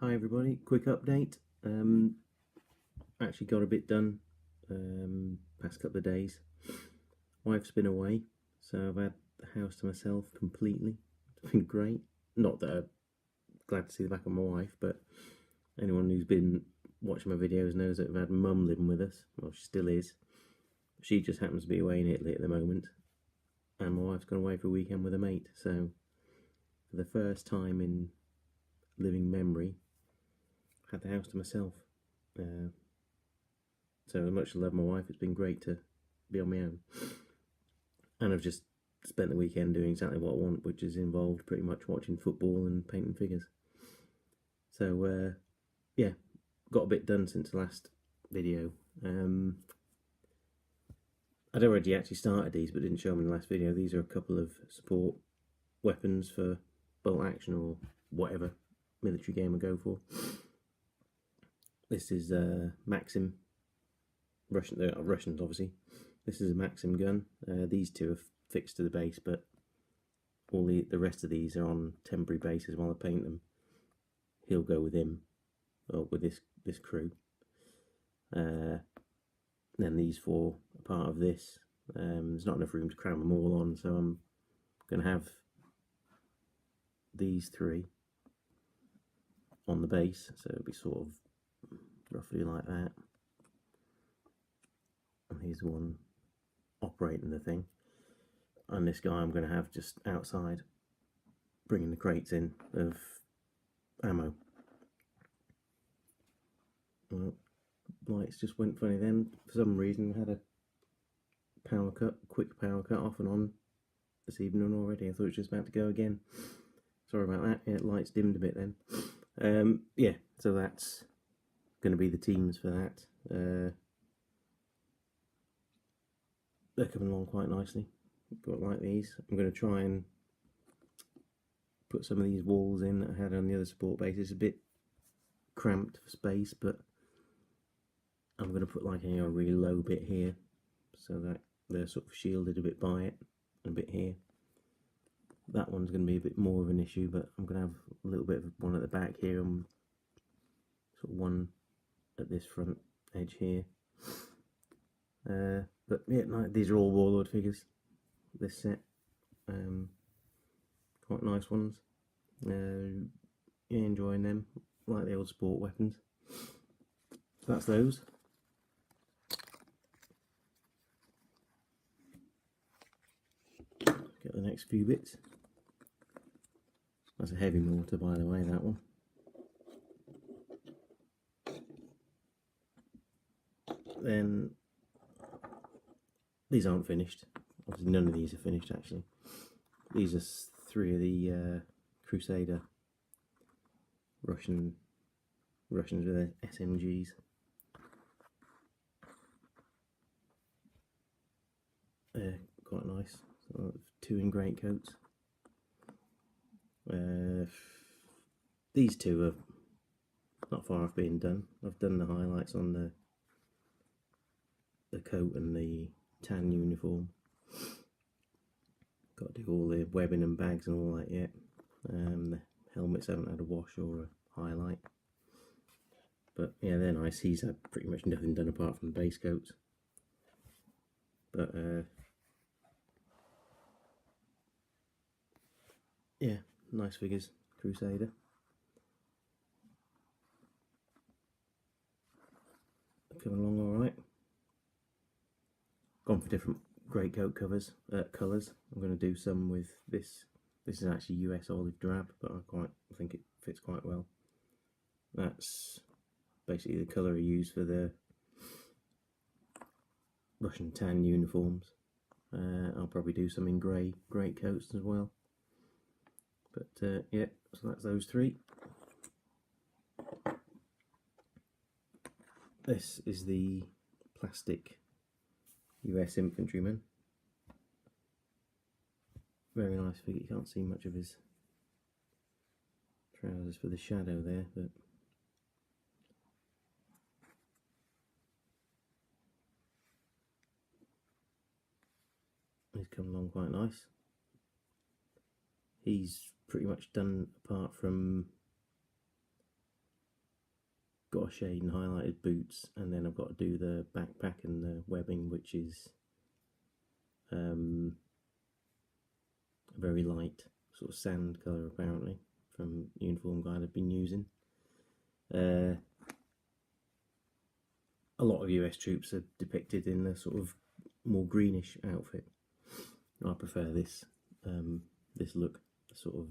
Hi everybody, quick update. Actually got a bit done past couple of days. Wife's been away, so I've had the house to myself completely. It's been great. Not that I'm glad to see the back of my wife, but anyone who's been watching my videos knows that we've had Mum living with us. Well, she still is. She just happens to be away in Italy at the moment, and my wife's gone away for a weekend with a mate. So for the first time in living memory, had the house to myself. So as much as I love my wife, it's been great to be on my own. And I've just spent the weekend doing exactly what I want, which is involved pretty much watching football and painting figures. So yeah, got a bit done since the last video. I'd already actually started these, but didn't show them in the last video. These are a couple of support weapons for bolt action or whatever military game I go for. This is Maxim, Russians obviously. This is a Maxim gun. These two are fixed to the base, but all the rest of these are on temporary bases while I paint them. He'll go with him, or with this crew. Then these four are part of this. There's not enough room to cram them all on, so I'm going to have these three on the base, so it'll be sort of roughly like that. And here's the one operating the thing. And this guy I'm going to have just outside, bringing the crates in of ammo. Well, lights just went funny then. For some reason I had a quick power cut off and on this evening already. I thought it was just about to go again. Sorry about that. Yeah, lights dimmed a bit then. Yeah, so that's going to be the teams for that. They're coming along quite nicely. Got like these. I'm going to try and put some of these walls in that I had on the other support base. It's a bit cramped for space, but I'm going to put like a really low bit here so that they're sort of shielded a bit by it, and a bit here. That one's going to be a bit more of an issue, but I'm going to have a little bit of one at the back here and sort of one at this front edge here. But yeah, these are all Warlord figures, this set. Quite nice ones. Yeah, enjoying them, like the old sport weapons. So that's those. Get the next few bits. That's a heavy mortar, by the way, that one. Then these aren't finished. Obviously none of these are finished actually. These are three of the Crusader Russians with their SMGs. Quite nice. So 2 in great coats. These two are not far off being done. I've done the highlights on the coat and the tan uniform. Got to do all the webbing and bags and all that yet. The helmets haven't had a wash or a highlight. But yeah, they're nice. He's had pretty much nothing done apart from the base coats. But yeah, nice figures, Crusader. Coming along alright. Gone for different greatcoat colours. I'm going to do some with this. This is actually US olive drab, but I think it fits quite well. That's basically the colour I use for the Russian tan uniforms. I'll probably do some in grey greatcoats as well. But yeah, so that's those three. This is the plastic US infantryman. Very nice figure. You can't see much of his trousers for the shadow there, but he's come along quite nice. He's pretty much done apart from got a shade and highlighted boots, and then I've got to do the backpack and the webbing, which is a very light sort of sand colour apparently from Uniform Guide I've been using. A lot of US troops are depicted in a sort of more greenish outfit. I prefer this this look, sort of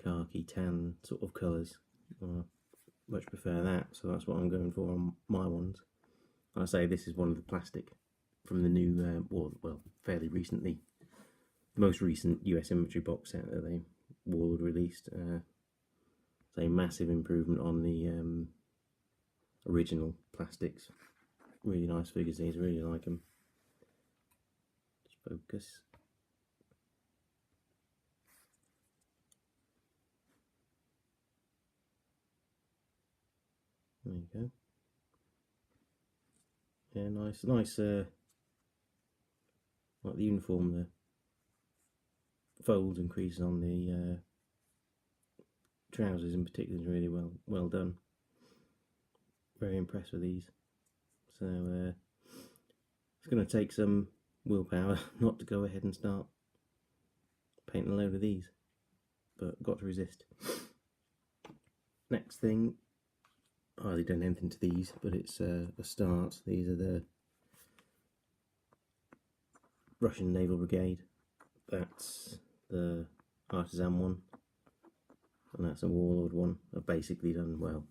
khaki tan sort of colours. I much prefer that, so that's what I'm going for on my ones. I say this is one of the plastic from the new, well, fairly recently, the most recent US infantry box set that they Warlord released. It's a massive improvement on the original plastics. Really nice figures these, really like them. Just focus. There you go. Yeah, nice, like the uniform, the folds and creases on the trousers in particular is really well done. Very impressed with these. So it's going to take some willpower not to go ahead and start painting a load of these, but got to resist. Next thing, I hardly done anything to these, but it's a start. These are the Russian Naval Brigade. That's the Artisan one, and that's a Warlord one. I've basically done, well,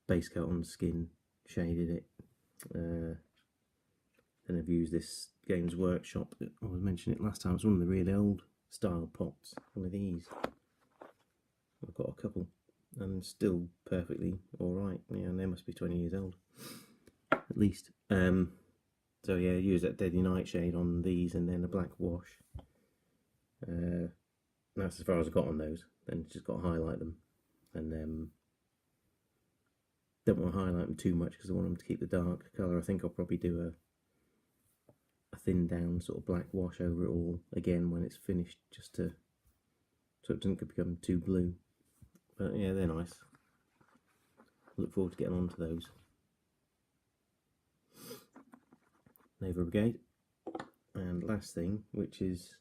base coat on the skin, shaded it, and I've used this Games Workshop. I was mentioning it last time. It's one of the really old style pots. One of these. I've got a couple, and still perfectly all right. Yeah, and they must be 20 years old, at least. So yeah, use that Deadly Nightshade on these, and then a black wash. That's as far as I got on those. Then just got to highlight them, and don't want to highlight them too much because I want them to keep the dark colour. I think I'll probably do a thin down sort of black wash over it all again when it's finished, just to so it doesn't become too blue. But yeah, they're nice. Look forward to getting on to those. Naval Brigade. And last thing, which is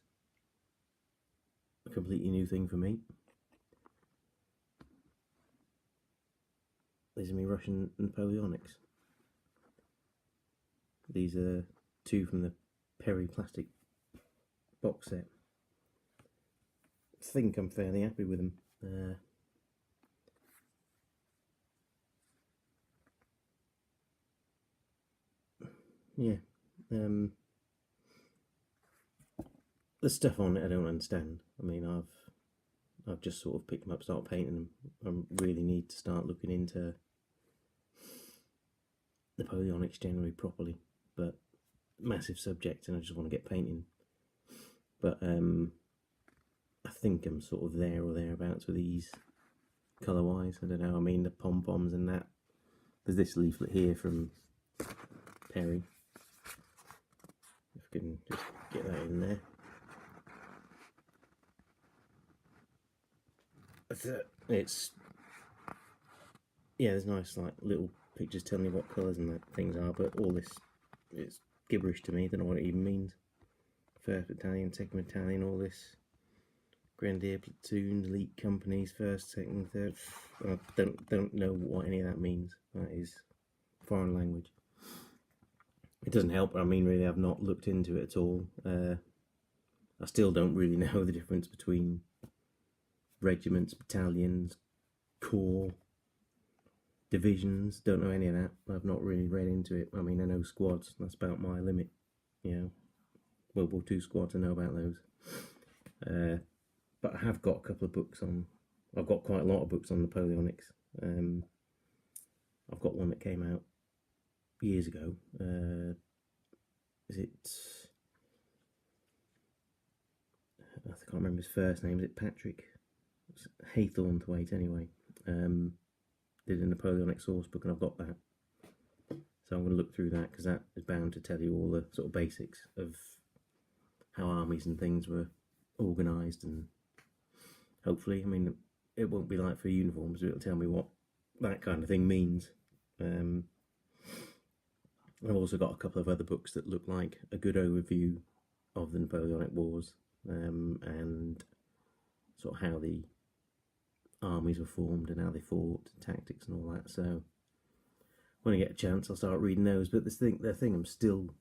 a completely new thing for me. These are my Russian Napoleonics. These are two from the Perry plastic box set. I think I'm fairly happy with them. Yeah. The stuff on it I don't understand. I mean, I've just sort of picked them up, started painting them. I really need to start looking into Napoleonics generally properly, but massive subject, and I just want to get painting. But I think I'm sort of there or thereabouts with these colour wise. I don't know. I mean, the pom poms and that. There's this leaflet here from Perry. If I can just get that in there. It's yeah, there's nice like little pictures telling me what colours and that things are, but all this, it's gibberish to me. I don't know what it even means. First battalion, second battalion, all this. Grenadier platoons, elite companies, first, second, third. I don't know what any of that means. That is foreign language. It doesn't help. I mean, really, I've not looked into it at all. I still don't really know the difference between regiments, battalions, corps, divisions. Don't know any of that. I've not really read into it. I mean, I know squads. That's about my limit. You know, World War II squads. I know about those. But I have got a couple of books on. I've got quite a lot of books on Napoleonics. I've got one that came out years ago. Is it? I can't remember his first name. Is it Patrick? It's Haythornthwaite anyway. Did a Napoleonic source book, and I've got that. So I'm going to look through that, because that is bound to tell you all the sort of basics of how armies and things were organised, and hopefully, I mean, it won't be like for uniforms. It'll tell me what that kind of thing means. I've also got a couple of other books that look like a good overview of the Napoleonic Wars, and sort of how the armies were formed and how they fought, tactics and all that. So when I get a chance, I'll start reading those. But the thing I'm still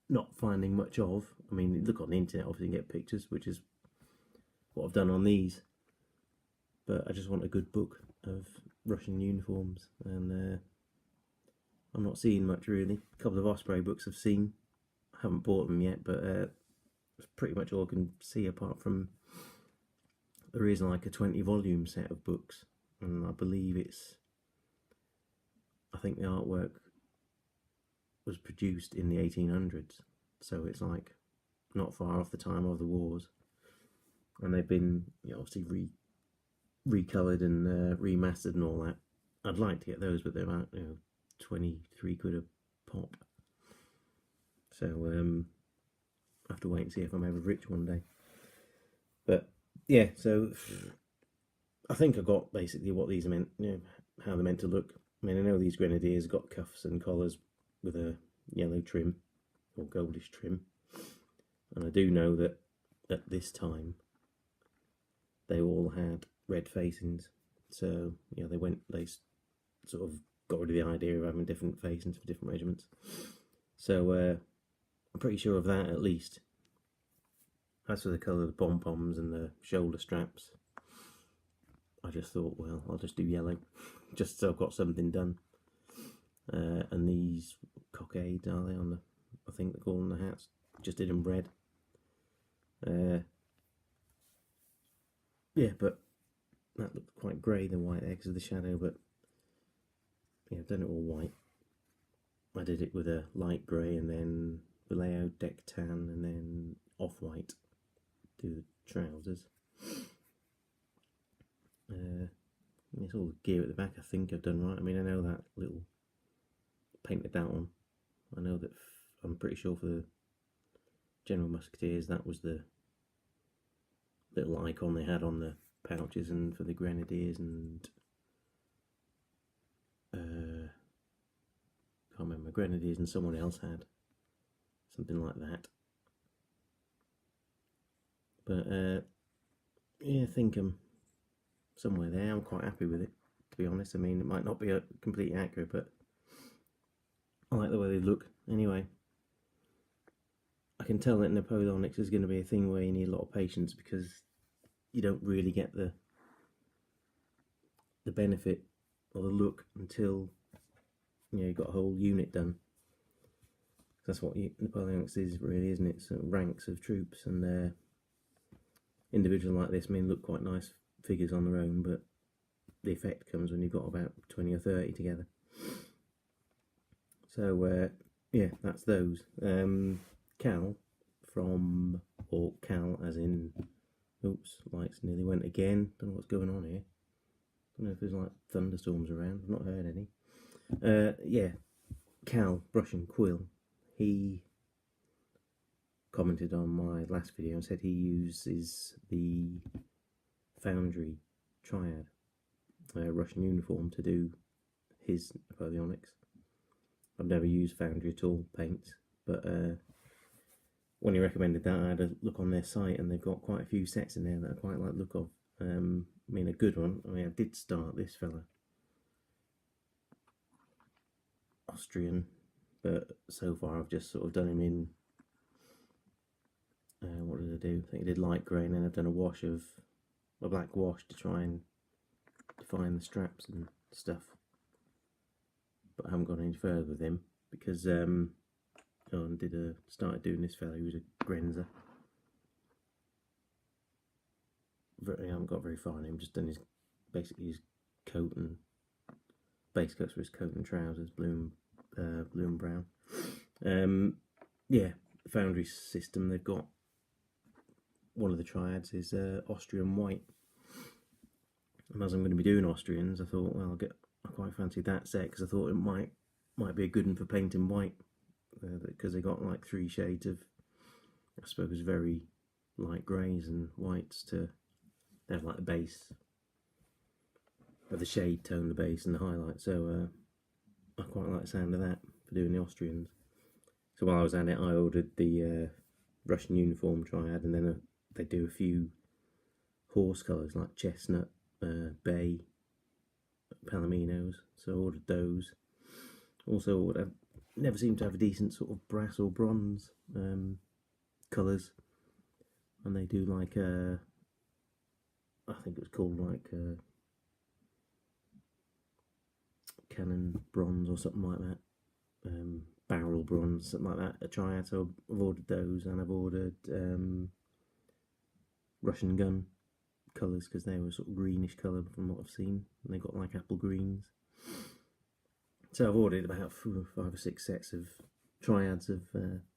not finding much of. I mean, you look on the internet, obviously, and get pictures, which is what I've done on these. But I just want a good book of Russian uniforms, and I'm not seeing much really. A couple of Osprey books I've seen. I haven't bought them yet, but it's pretty much all I can see, apart from there is like a 20-volume set of books, and I believe I think the artwork was produced in the 1800s, so it's like not far off the time of the wars, and they've been, obviously recoloured and remastered and all that. I'd like to get those, but they're about 23 quid a pop, so I have to wait and see if I'm ever rich one day. But yeah, so I think I got basically what these are meant, how they're meant to look. I mean, I know these grenadiers got cuffs and collars with a yellow trim or goldish trim, and I do know that at this time they all had red facings. So they sort of got rid of the idea of having different facings for different regiments. So I'm pretty sure of that, at least. As for the colour of the pom-poms and the shoulder straps, I just thought, well, I'll just do yellow, just so I've got something done. And these cockades, are they, on the, I think they're calling the hats, just did them red. Yeah, but that looked quite grey, the white eggs of the shadow, but yeah, I've done it all white. I did it with a light grey and then Vallejo deck tan and then off-white do the trousers. It's all the gear at the back I think I've done right. I mean, I know that little painted that one. I know that I'm pretty sure for the General Musketeers that was the little icon they had on the pouches, and for the Grenadiers and can't remember, Grenadiers and someone else had something like that. But yeah, I think I'm somewhere there. I'm quite happy with it, to be honest. I mean, it might not be completely accurate, but I like the way they look. Anyway, I can tell that Napoleonics is going to be a thing where you need a lot of patience, because you don't really get the benefit or the look until you've got a whole unit done. That's what Napoleonics is, really, isn't it? So ranks of troops, and individuals like this look quite nice figures on their own, but the effect comes when you've got about 20 or 30 together. So yeah, that's those. Cal or Cal as in, oops, lights nearly went again. Don't know what's going on here. Don't know if there's like thunderstorms around. I've not heard any. Yeah, Cal Brush and Quill, he commented on my last video and said he uses the Foundry Triad Russian uniform to do his Napoleonics. I've never used Foundry at all, paints, but when he recommended that, I had a look on their site, and they've got quite a few sets in there that I quite like the look of. I mean, a good one. I mean, I did start this fella, Austrian, but so far I've just sort of done him in, what did I do? I think I did light grey, and then I've done a black wash to try and define the straps and stuff. But I haven't gone any further with him, because started doing this fella who was a Grenzer. I haven't got very far in him, just done basically his coat and base coats for his coat and trousers, blue and brown. Yeah, Foundry system, they've got one of the triads is Austrian white, and as I'm going to be doing Austrians, I thought, well, I quite fancy that set, because I thought it might be a good one for painting white, because they got like 3 shades of, I suppose, very light greys and whites to have like a base of the shade tone, the base and the highlight. So I quite like the sound of that for doing the Austrians. So while I was at it, I ordered the Russian uniform triad, and then they do a few horse colours like chestnut, bay, palominos. So I ordered those. Also, I never seem to have a decent sort of brass or bronze colours, and they do like I think it was called like Cannon bronze or something like that, barrel bronze, something like that, a triad. So I've ordered those, and I've ordered Russian gun colours because they were sort of greenish colour from what I've seen, and they got like apple greens. So I've ordered about 5 or 6 sets of triads of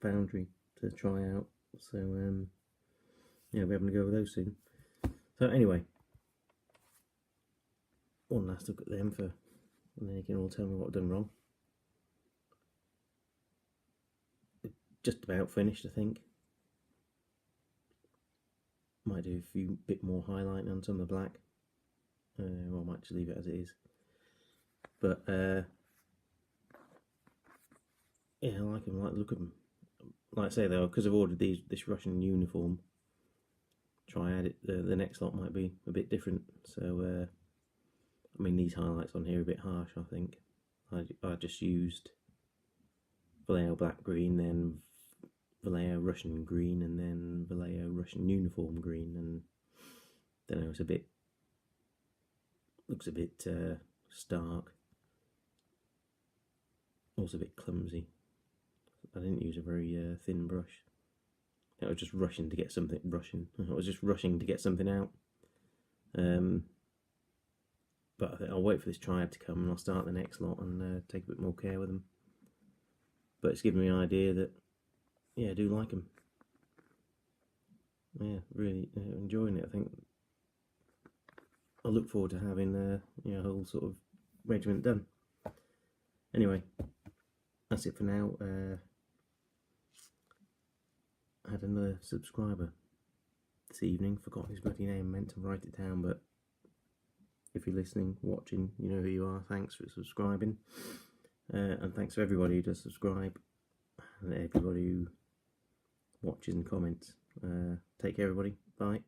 Foundry to try out. So yeah, we're having to go with those soon. So anyway, one last look at them and then you can all tell me what I've done wrong. Just about finished, I think. Might do a few bit more highlighting on some of the black. Or I might just leave it as it is. But yeah, I like them. I like the look of them. Like I say though, because I've ordered this Russian uniform triad, the next lot might be a bit different. So I mean, these highlights on here are a bit harsh, I think. I just used Vallejo black green, then Vallejo Russian green, and then Vallejo Russian uniform green, and then it was looks a bit stark. Also a bit clumsy. I didn't use a very thin brush. I was just rushing to get something. I was just rushing to get something out. But I think I'll wait for this triad to come, and I'll start the next lot and take a bit more care with them. But it's given me an idea that, yeah, I do like them. Yeah, really enjoying it. I think I look forward to having a whole sort of regiment done. Anyway, that's it for now. I had another subscriber this evening. Forgot his bloody name. Meant to write it down, but if you're listening, watching, you know who you are. Thanks for subscribing, and thanks to everybody who does subscribe, and everybody who watches and comments. Take care, everybody. Bye.